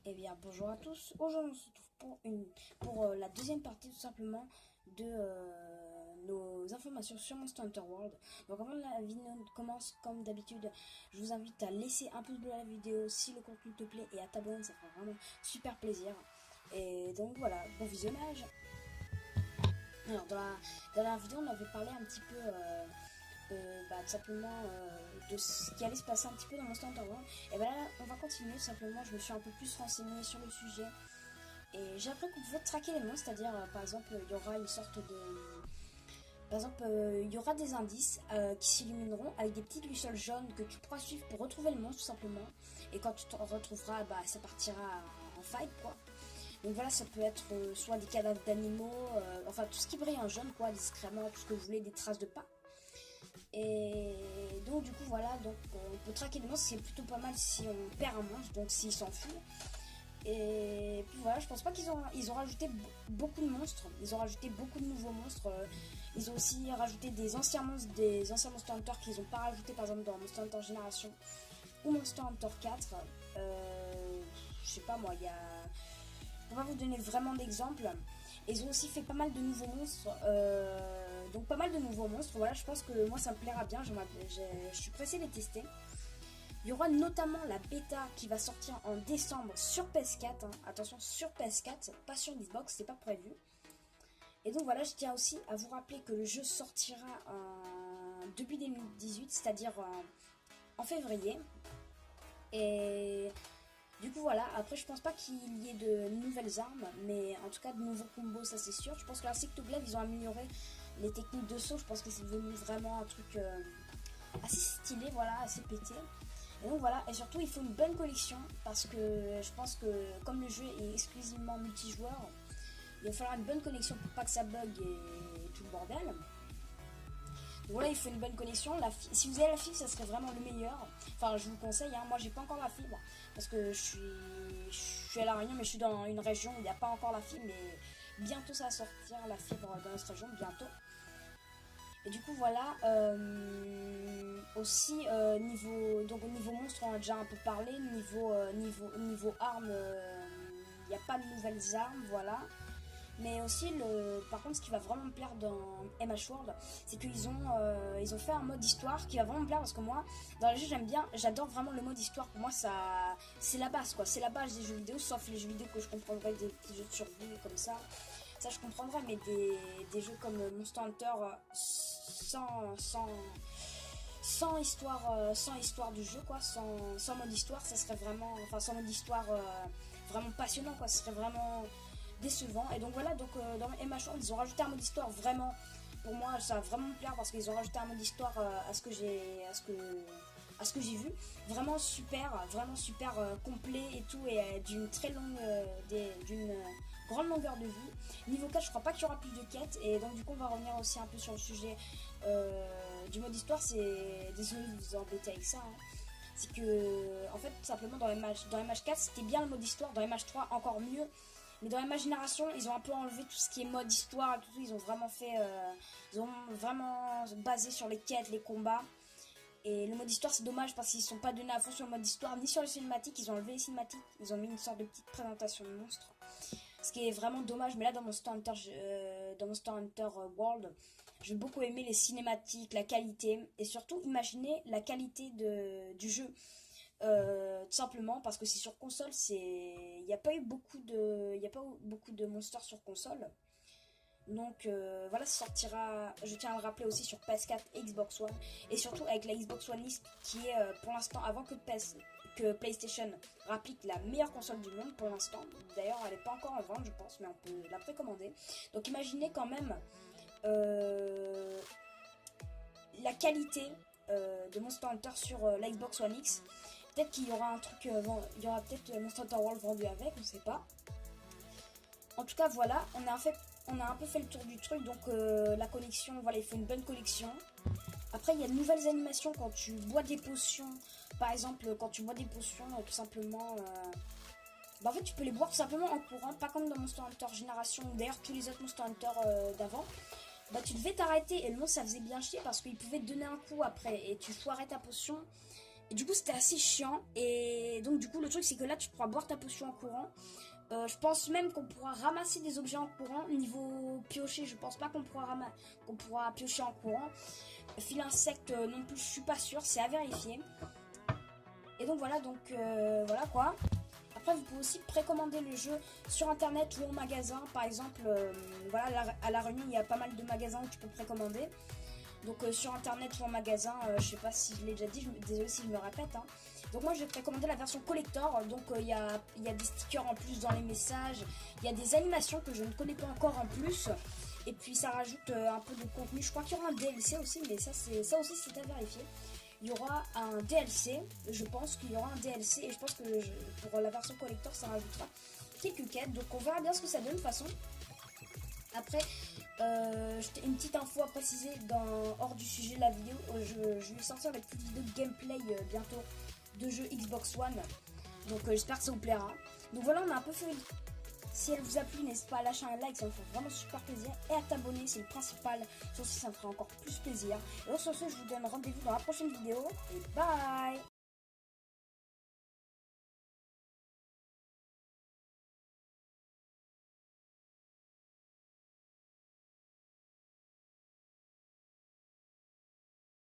Eh bien, bonjour à tous. Aujourd'hui, on se retrouve pour la deuxième partie, tout simplement, de nos informations sur Monster Hunter World. Donc, avant la vidéo commence, comme d'habitude, je vous invite à laisser un pouce bleu à la vidéo si le contenu te plaît et à t'abonner, ça fera vraiment super plaisir. Et donc, voilà, bon visionnage. Alors, dans la vidéo, on avait parlé un petit peu tout simplement de ce qui allait se passer un petit peu dans Monster Hunter World. Et ben là, on va continuer. Tout simplement, je me suis un peu plus renseignée sur le sujet. Et j'ai appris qu'on pouvait traquer les monstres, c'est-à-dire, par exemple, il y aura une sorte de... Par exemple, il y aura des indices qui s'illumineront avec des petites lucioles jaunes que tu pourras suivre pour retrouver le monstre, tout simplement. Et quand tu te retrouveras, bah, ça partira en fight, quoi. Donc voilà, ça peut être soit des cadavres d'animaux, enfin tout ce qui brille en jaune, quoi, discrètement, tout ce que vous voulez, des traces de pas. Et donc du coup voilà, donc on peut traquer les monstres, c'est plutôt pas mal si on perd un monstre, donc s'il s'enfuit. Et puis voilà, je pense pas ils ont rajouté beaucoup de monstres, ils ont rajouté beaucoup de nouveaux monstres. Ils ont aussi rajouté des anciens Monster Hunter qu'ils ont pas rajouté par exemple dans Monster Hunter Génération ou Monster Hunter 4. Je sais pas moi, il y a... Je peux pas vous donner vraiment d'exemples. Ils ont aussi fait pas mal de nouveaux monstres. Donc pas mal de nouveaux monstres. Voilà, je pense que moi ça me plaira bien. Je suis pressée de les tester. Il y aura notamment la bêta qui va sortir en décembre sur PS4. Hein. Attention, sur PS4, pas sur Xbox, c'est pas prévu. Et donc voilà, je tiens aussi à vous rappeler que le jeu sortira début 2018, c'est-à-dire en février. Et du coup voilà, après je pense pas qu'il y ait de nouvelles armes, mais en tout cas de nouveaux combos, ça c'est sûr. Je pense que l'Insectoglaive, ils ont amélioré les techniques de saut, je pense que c'est devenu vraiment un truc assez stylé, voilà, assez pété. Et donc voilà, et surtout il faut une bonne collection, parce que je pense que comme le jeu est exclusivement multijoueur, il va falloir une bonne connexion pour pas que ça bug et tout le bordel. Donc voilà, il faut une bonne connexion. Si vous avez la fibre, ça serait vraiment le meilleur. Enfin, je vous conseille, hein. Moi j'ai pas encore la fibre parce que je suis à La Réunion, mais je suis dans une région où il n'y a pas encore la fibre. Mais bientôt ça va sortir la fibre dans notre région, bientôt. Et du coup voilà, aussi au niveau monstre on a déjà un peu parlé, niveau armes, il n'y a pas de nouvelles armes, voilà. Mais aussi, par contre, ce qui va vraiment me plaire dans MH World, c'est ils ont fait un mode histoire qui va vraiment me plaire parce que moi, dans les jeux, j'adore vraiment le mode histoire. Pour moi, c'est la base, quoi. C'est la base des jeux vidéo, sauf les jeux vidéo que je comprendrais, des petits jeux de survie comme ça. Ça, je comprendrais, mais des jeux comme Monster Hunter sans histoire du jeu, quoi, sans mode histoire, ça serait vraiment, enfin, sans mode histoire vraiment passionnant, quoi. Ce serait vraiment décevant. Et donc voilà, donc dans MH World, ils ont rajouté un mode histoire vraiment, pour moi ça va vraiment me plaire parce qu'ils ont rajouté un mode histoire à ce que j'ai vu, vraiment super complet et tout, et d'une très longue d'une grande longueur de vie. Niveau 4, je crois pas qu'il y aura plus de quêtes, et donc du coup on va revenir aussi un peu sur le sujet du mode histoire. C'est désolé de vous embêter avec ça, hein. C'est que en fait tout simplement dans MH4 c'était bien le mode histoire, dans MH3 encore mieux. Mais dans ma génération, ils ont un peu enlevé tout ce qui est mode histoire, tout, ils ont vraiment ils ont vraiment basé sur les quêtes, les combats. Et le mode histoire, c'est dommage parce qu'ils ne sont pas donnés à fond sur le mode histoire, ni sur les cinématiques. Ils ont enlevé les cinématiques, ils ont mis une sorte de petite présentation de monstre. Ce qui est vraiment dommage, mais là dans Monster Hunter World, j'ai beaucoup aimé les cinématiques, la qualité, et surtout imaginer la qualité du jeu. Tout simplement parce que c'est sur console, il n'y a pas eu beaucoup de monsters sur console. Donc voilà, ça sortira, je tiens à le rappeler aussi, sur PS4 et Xbox One, et surtout avec la Xbox One X qui est pour l'instant, avant que PlayStation rapplique la meilleure console du monde pour l'instant. D'ailleurs elle n'est pas encore en vente je pense, mais on peut la précommander. Donc imaginez quand même la qualité de Monster Hunter sur la Xbox One X. Peut-être qu'il y aura un truc, il y aura peut-être Monster Hunter World vendu avec, on sait pas. En tout cas, voilà, on a un peu fait le tour du truc, donc la collection, voilà, il faut une bonne collection. Après, il y a de nouvelles animations quand tu bois des potions. Par exemple, quand tu bois des potions, tout simplement, en fait, tu peux les boire tout simplement en courant, pas comme dans Monster Hunter Génération, ou d'ailleurs tous les autres Monster Hunter d'avant. Bah, tu devais t'arrêter, et le monstre, ça faisait bien chier parce qu'il pouvait te donner un coup après, et tu foirais ta potion. Et du coup, c'était assez chiant. Et donc, du coup, le truc, c'est que là, tu pourras boire ta potion en courant. Je pense même qu'on pourra ramasser des objets en courant. Niveau piocher, je pense pas qu'on pourra piocher en courant. Fil insecte non plus, je suis pas sûre, c'est à vérifier. Et donc voilà, voilà quoi. Après, vous pouvez aussi précommander le jeu sur internet ou en magasin. Par exemple, voilà, à La Réunion, il y a pas mal de magasins où tu peux précommander. Donc sur internet ou en magasin, je sais pas si je l'ai déjà dit, désolé si je me répète. Hein. Donc moi j'ai précommandé la version collector, donc il y a des stickers en plus dans les messages, il y a des animations que je ne connais pas encore en plus, et puis ça rajoute un peu de contenu. Je crois qu'il y aura un DLC aussi, mais ça aussi c'est à vérifier. Il y aura un DLC, je pense qu'il y aura un DLC, et je pense que pour la version collector ça rajoutera quelques quêtes, donc on verra bien ce que ça donne de toute façon. Après, une petite info à préciser hors du sujet de la vidéo, je vais sortir la petite vidéo de gameplay bientôt de jeu Xbox One, donc j'espère que ça vous plaira. Donc voilà, on a un peu fait. Si elle vous a plu, n'hésitez pas à lâcher un like, ça me fait vraiment super plaisir, et à t'abonner, c'est le principal, sur ce ça me fera encore plus plaisir. Et sur ce, je vous donne rendez-vous dans la prochaine vidéo, et bye.